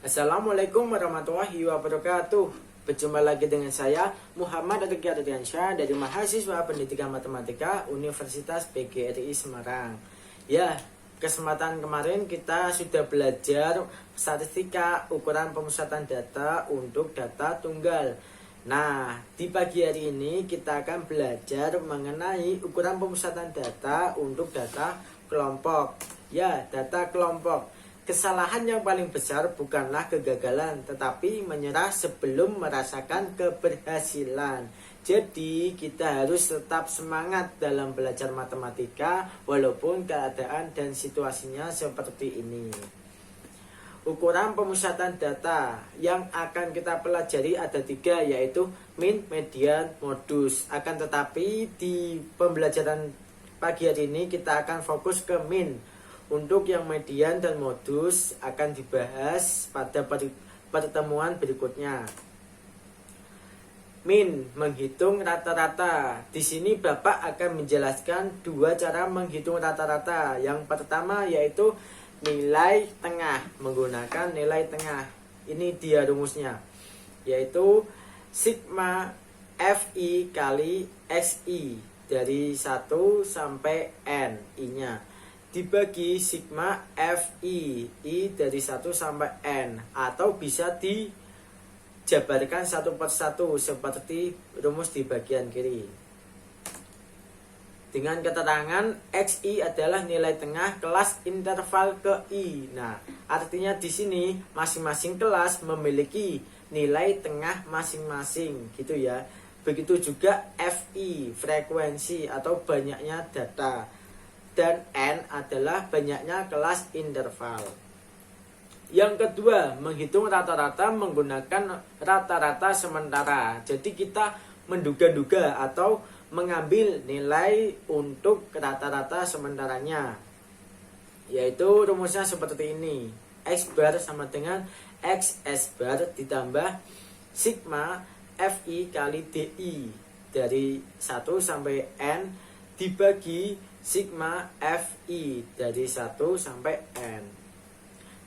Assalamualaikum warahmatullahi wabarakatuh. Berjumpa lagi dengan saya Muhammad Adiki Ardiansyah dari mahasiswa Pendidikan Matematika Universitas PGRI Semarang. Ya, kesempatan kemarin kita sudah belajar statistika ukuran pemusatan data untuk data tunggal. Nah, di pagi hari ini kita akan belajar mengenai ukuran pemusatan data untuk data kelompok. Ya, data kelompok. Kesalahan yang paling besar bukanlah kegagalan, tetapi menyerah sebelum merasakan keberhasilan. Jadi, kita harus tetap semangat dalam belajar matematika, walaupun keadaan dan situasinya seperti ini. Ukuran pemusatan data yang akan kita pelajari ada 3, yaitu min, median, modus. Akan tetapi, di pembelajaran pagi hari ini kita akan fokus ke min. Untuk yang median dan modus akan dibahas pada pertemuan berikutnya. Min, menghitung rata-rata. Di sini Bapak akan menjelaskan 2 cara menghitung rata-rata. Yang pertama yaitu nilai tengah, menggunakan nilai tengah. Ini dia rumusnya, yaitu sigma Fi kali Xi dari 1 sampai N, I-nya, dibagi sigma Fi, I dari 1 sampai N, atau bisa dijabarkan satu per satu seperti rumus di bagian kiri. Dengan keterangan Xi adalah nilai tengah kelas interval ke I. Nah, artinya di sini masing-masing kelas memiliki nilai tengah masing-masing, gitu ya. Begitu juga Fi, frekuensi atau banyaknya data. Dan N adalah banyaknya kelas interval. Yang kedua, menghitung rata-rata menggunakan rata-rata sementara. Jadi kita menduga-duga atau mengambil nilai untuk rata-rata sementaranya. Yaitu rumusnya seperti ini. X bar sama dengan XS bar ditambah sigma Fi kali Di dari 1 sampai N dibagi sigma Fi dari 1 sampai N.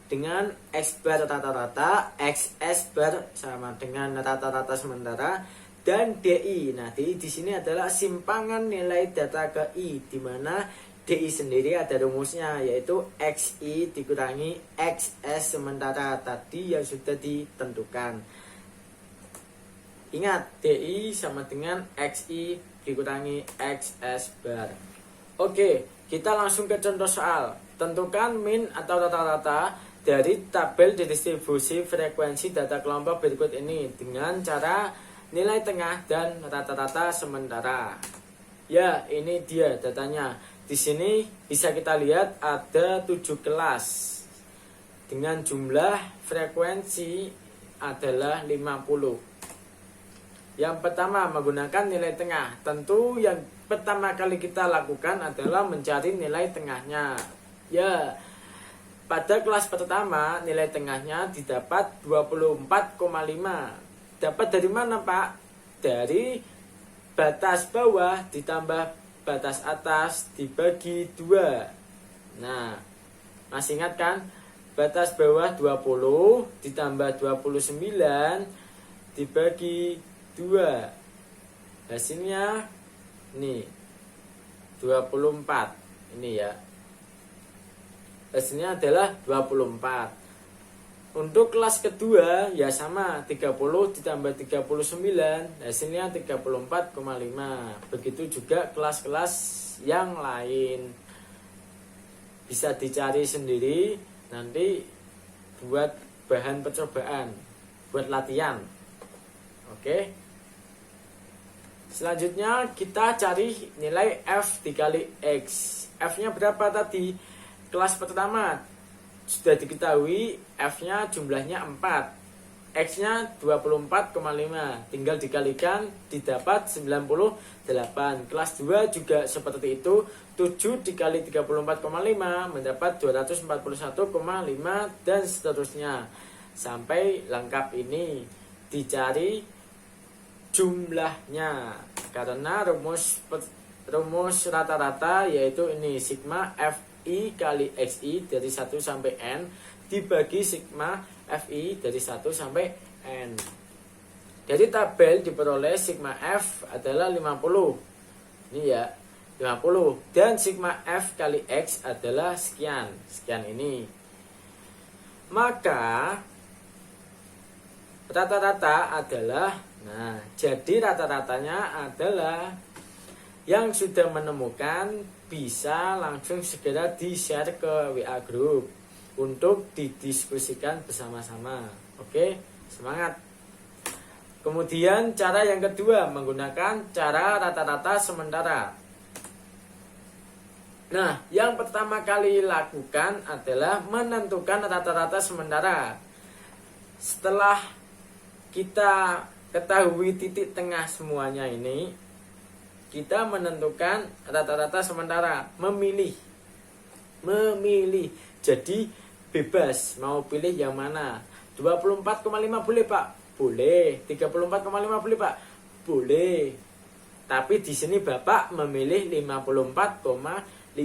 Dengan X bar rata-rata, XS bar sama dengan rata-rata sementara, dan DI. Nah, DI di sini adalah simpangan nilai data ke I, di mana DI sendiri ada rumusnya, yaitu Xi dikurangi XS sementara tadi yang sudah ditentukan. Ingat, DI sama dengan Xi dikurangi XS bar. Oke, kita langsung ke contoh soal. Tentukan min atau rata-rata dari tabel distribusi frekuensi data kelompok berikut ini dengan cara nilai tengah dan rata-rata sementara. Ya, ini dia datanya. Di sini bisa kita lihat ada 7 kelas dengan jumlah frekuensi adalah 50. Yang pertama, menggunakan nilai tengah. Tentu yang pertama kali kita lakukan adalah mencari nilai tengahnya. Ya, pada kelas pertama nilai tengahnya didapat 24,5. Dapat dari mana, Pak? Dari batas bawah ditambah batas atas dibagi 2. Nah, masih ingat kan? Batas bawah 20 ditambah 29 dibagi 2. Hasilnya nih 24. Ini ya. Hasilnya adalah 24. Untuk kelas kedua ya sama, 30 ditambah 39 hasilnya 34,5. Begitu juga kelas-kelas yang lain. Bisa dicari sendiri nanti buat bahan percobaan, buat latihan. Oke. Selanjutnya kita cari nilai F dikali X. F-nya berapa tadi? Kelas pertama sudah diketahui F-nya jumlahnya 4. X-nya 24,5. Tinggal dikalikan didapat 98. Kelas 2 juga seperti itu. 7 dikali 34,5 mendapat 241,5 dan seterusnya. Sampai lengkap ini. Dicari jumlahnya, karena rumus rata-rata yaitu ini sigma Fi kali Xi dari 1 sampai N dibagi sigma Fi dari 1 sampai N. Dari tabel diperoleh sigma F adalah 50. Ini ya, 50. Dan sigma F kali X adalah sekian. Sekian ini. Maka rata-rata adalah, nah, jadi rata-ratanya adalah yang sudah menemukan bisa langsung segera di-share ke WA group untuk didiskusikan bersama-sama. Oke, semangat. Kemudian cara yang kedua menggunakan cara rata-rata sementara. Nah, yang pertama kali lakukan adalah menentukan rata-rata sementara. Setelah kita ketahui titik tengah semuanya ini, kita menentukan rata-rata sementara, memilih. Jadi bebas mau pilih yang mana. 24,5 boleh, Pak? Boleh. 34,5 boleh, Pak? Boleh. Tapi di sini Bapak memilih 54,5.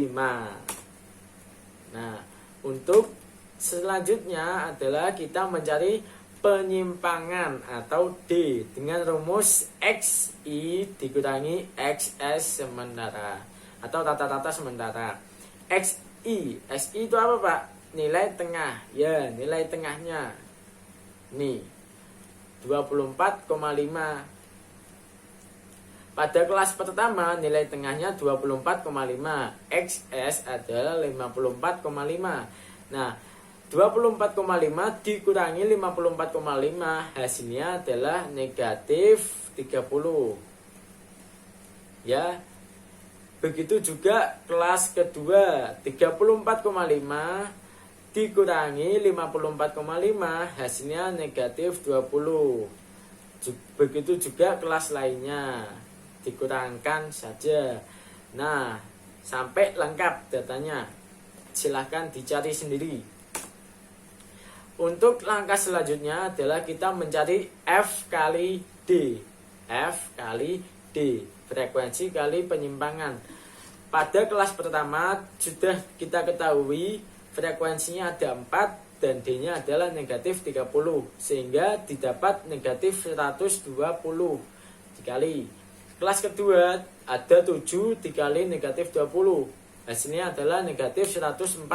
Nah, untuk selanjutnya adalah kita mencari penyimpangan atau D dengan rumus XI dikurangi XS sementara atau rata-rata sementara. XI itu apa, Pak? Nilai tengah. Ya, nilai tengahnya. Nih, 24,5. Pada kelas pertama nilai tengahnya 24,5. XS adalah 54,5. Nah, 24,5 dikurangi 54,5 hasilnya adalah negatif 30. Ya. Begitu juga kelas kedua 34,5 dikurangi 54,5 hasilnya negatif 20. Begitu juga kelas lainnya, dikurangkan saja. Nah, sampai lengkap datanya. Silahkan dicari sendiri. Untuk langkah selanjutnya adalah kita mencari F kali D. F kali D, frekuensi kali penyimpangan. Pada kelas pertama sudah kita ketahui frekuensinya ada 4 dan D-nya adalah negatif 30. Sehingga didapat negatif 120 dikali. Kelas kedua ada 7 dikali negatif 20. Hasilnya adalah negatif 140.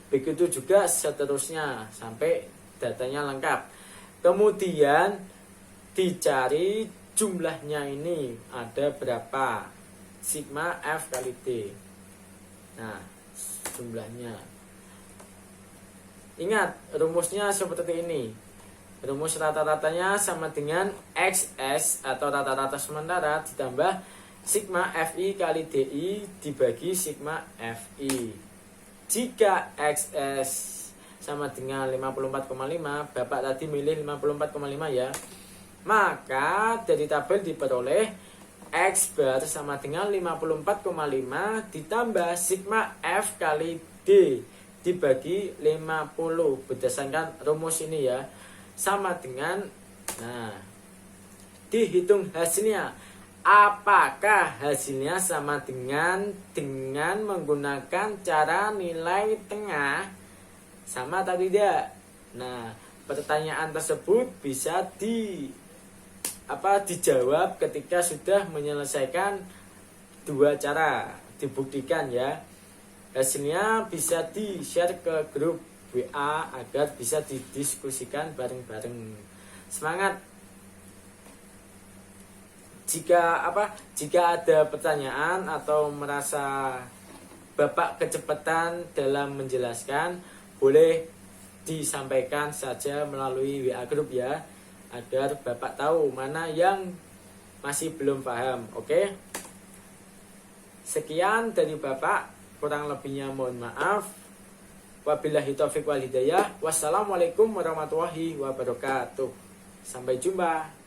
Begitu juga seterusnya sampai datanya lengkap. Kemudian dicari jumlahnya ini ada berapa. Sigma F kali D. Nah, jumlahnya. Ingat, rumusnya seperti ini. Rumus rata-ratanya sama dengan XS atau rata-rata sementara ditambah sigma FI kali DI dibagi sigma FI. Jika XS sama dengan 54,5, Bapak tadi milih 54,5 ya. Maka dari tabel diperoleh X bar sama dengan 54,5 ditambah sigma F kali D dibagi 50 berdasarkan rumus ini ya. Sama dengan, nah, dihitung hasilnya. Apakah hasilnya sama dengan menggunakan cara nilai tengah? Sama atau tidak? Nah, pertanyaan tersebut bisa dijawab ketika sudah menyelesaikan dua cara, dibuktikan ya. Hasilnya bisa di-share ke grup WA agar bisa didiskusikan bareng-bareng. Semangat. Jika ada pertanyaan atau merasa Bapak kecepatan dalam menjelaskan, boleh disampaikan saja melalui WA grup ya, agar Bapak tahu mana yang masih belum paham. Oke? Sekian dari Bapak, kurang lebihnya mohon maaf. Wabillahi taufiq wal hidayah. Wassalamualaikum warahmatullahi wabarakatuh. Sampai jumpa.